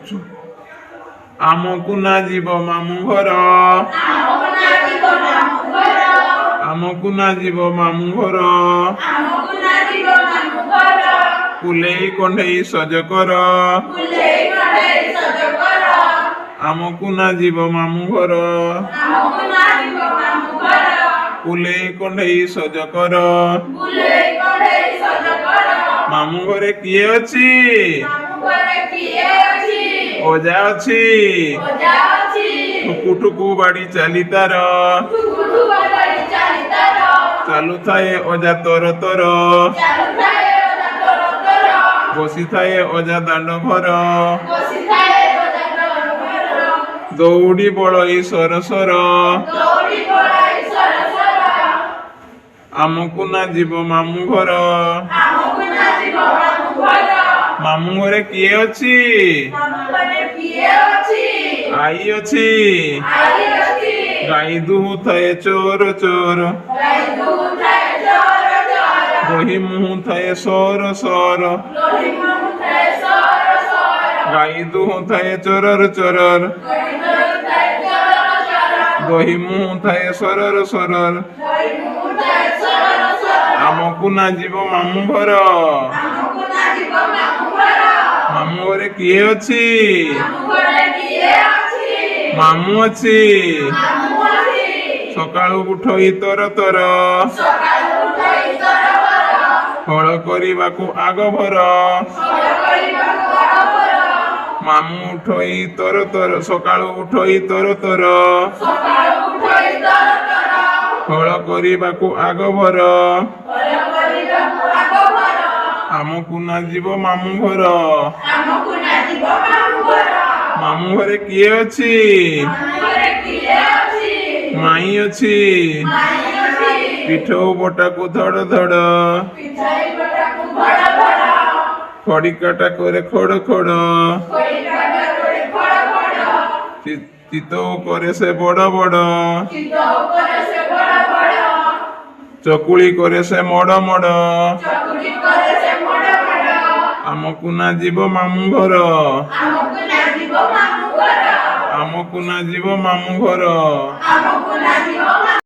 ଆମକୁ ନା ଯିବ ମାମୁଁ ଘର ଆମକୁ ନା ଯିବ ମାମୁଁ ଘର କୁଲେଇ କଣ୍ଢେଇ ସଜ କର ଆମକୁ ନା ଯିବ ମାମୁଁ ଘର କୁଲେଇ କଣ୍ଢେଇ ସଜ କର ମାମୁଁ ଘରେ କିଏ ଅଛି ଅଜା ଅଛି ଠୁକୁ ଠୁକୁ ବାଡ଼ି ଚାଲି ତାର ଚାଲୁଥାଏ ଅଜା ତର ତର ବସିଥାଏ ଅଜା ଦାଣ୍ଡ ଘର ଦୌଡ଼ି ବଳଇ ସର ସର ଆମକୁ ନା ଯିବ ମାମୁଁ ଘର ମାମୁଁ ଘରେ କିଏ ଅଛି ଆଈ ଅଛି ଗାଈ ଦୁହୁଥାଏ ଚୋର ଚୋର ଦହି ମୁହୁଥାଏ ସର ସର ଗାଈ ଦୁହୁଥାଏ ଚୋରର ଚୋରର ଦହି ମୁହୁଥାଏ ସରର ସରର ଆମକୁ ନା ଯିବ ମାମୁଁ ଘର ମାମୁଁ ଘରେ କିଏ ଅଛି ମାମୁଁ ଅଛି ସକାଳୁ ଉଠଇ ତର ତର ହଳ କରିବାକୁ ଆଗ ଭର ମାମୁଁ ଉଠଇ ତର ତର ସକାଳୁ ଉଠଇ ତର ତର ହଳ କରିବାକୁ ଆଗ ଭର ଆମକୁ ନା ଯିବ ମାମୁଁ ଘର ମାମୁଁ ଘରେ କିଏ ଅଛି ମାଇଁ ଅଛି ପିଠଉ ବଟାକୁ ଧଡ଼ ଧଡ଼ ଖଡ଼ିକାଟା କରେ ଖଡ଼ ଖଡ଼ ଚିତଉ କରେ ସେ ବଡ଼ ବଡ଼ ଚକୁଳି କରେ ସେ ମଡ଼ ମଡ଼ ଆମକୁ ନା ଯିବ ମାମୁଁ ଘର ଆମକୁ ନା ଯିବ ମାମୁଁ ଘର